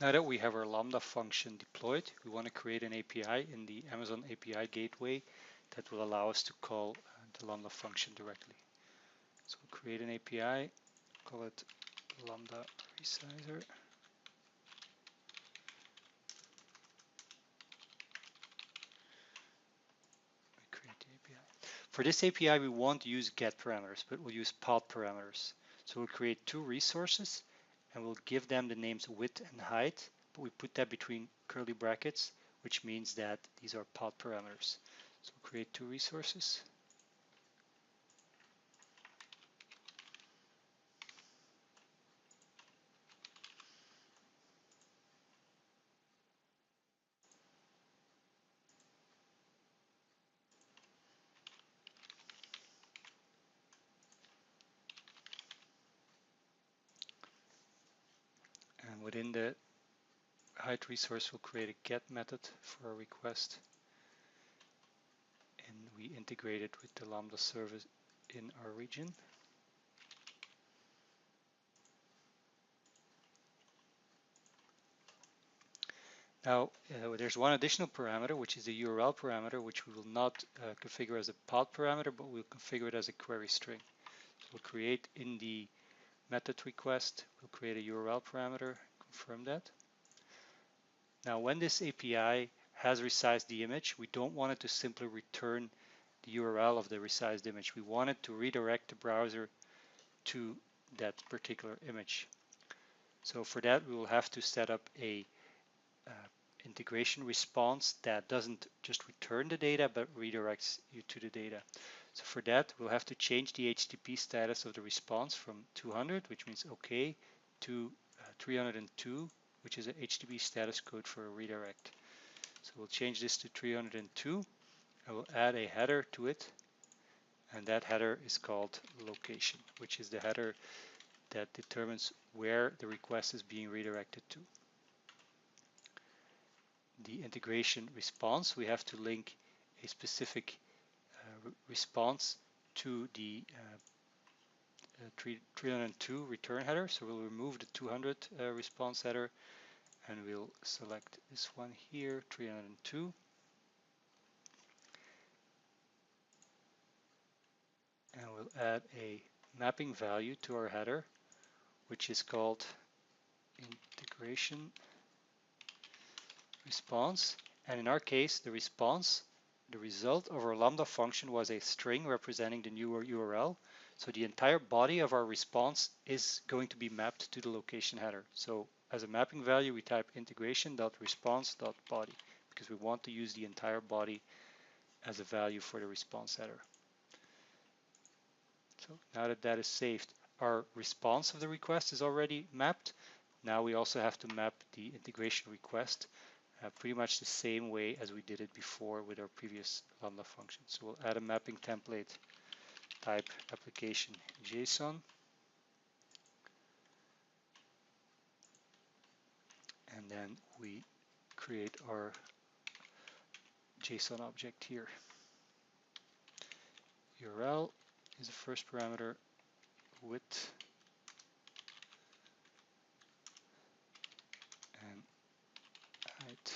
Now that we have our Lambda function deployed, we want to create an API in the Amazon API gateway that will allow us to call the Lambda function directly. So we'll create an API, call it Lambda resizer. Create the API. For this API, we won't use get parameters, but we'll use pod parameters. So we'll create two resources and we'll give them the names width and height, but we put that between curly brackets, which means that these are pod parameters. So we'll create two resources. And within the height resource, we'll create a get method for a request. And we integrate it with the Lambda service in our region. Now, there's one additional parameter, which is the URL parameter, which we will not configure as a pod parameter, but we'll configure it as a query string. So we'll create in the method request, we'll create a URL parameter, confirm that. Now, when this API has resized the image, we don't want it to simply return the URL of the resized image. We want it to redirect the browser to that particular image. So for that, we will have to set up a integration response that doesn't just return the data but redirects you to the data. So for that, we'll have to change the HTTP status of the response from 200, which means OK, to 302, which is a HTTP status code for a redirect. So we'll change this to 302. I will add a header to it, and that header is called location, which is the header that determines where the request is being redirected to. The integration response, we have to link a specific response to the 302 return header. So we'll remove the 200 response header and we'll select this one here, 302. And we'll add a mapping value to our header, which is called integration response. And in our case, the response, the result of our Lambda function was a string representing the new URL. So the entire body of our response is going to be mapped to the location header. So as a mapping value, we type integration.response.body because we want to use the entire body as a value for the response header. So now that that is saved, our response of the request is already mapped. Now we also have to map the integration request pretty much the same way as we did it before with our previous Lambda function. So we'll add a mapping template, type application JSON, and then we create our JSON object here. URL is the first parameter, width and height.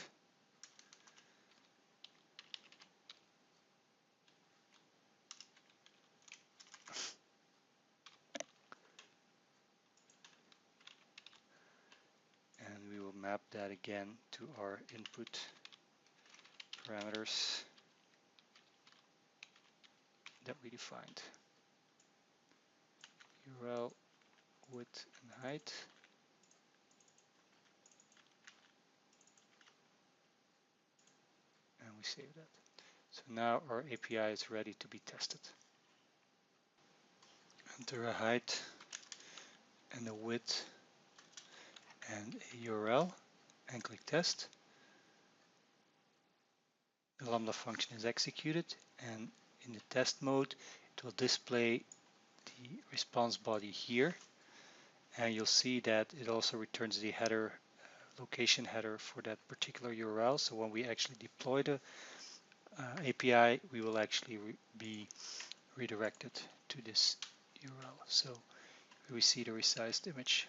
And we will map that again to our input parameters that we defined. URL, width and height. And we save that. So now our API is ready to be tested. Enter a height and a width and a URL and click test. The Lambda function is executed, and in the test mode it will display the response body here, and you'll see that it also returns the header, location header for that particular URL. So when we actually deploy the API, we will actually be redirected to this URL. So we see the resized image.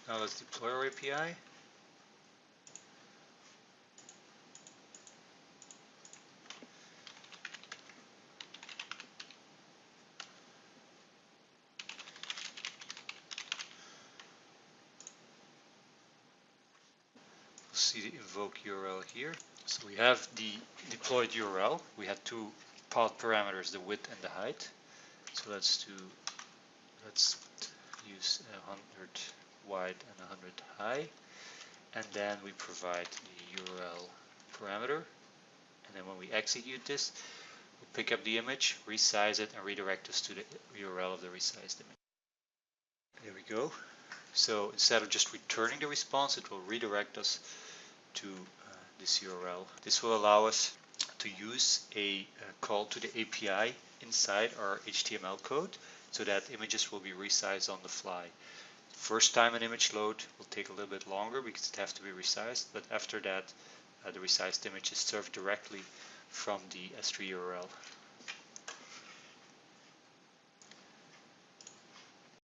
Now let's deploy our API. see the invoke URL here. So we have the deployed URL. We had two path parameters, the width and the height. So let's use 100 wide and 100 high, and then we provide the URL parameter, and then when we execute this, we'll pick up the image, resize it, and redirect us to the URL of the resized image. There we go. So instead of just returning the response, it will redirect us to this URL. This will allow us to use a call to the API inside our HTML code, so that images will be resized on the fly. First time an image load will take a little bit longer because it has to be resized, but after that the resized image is served directly from the S3 URL.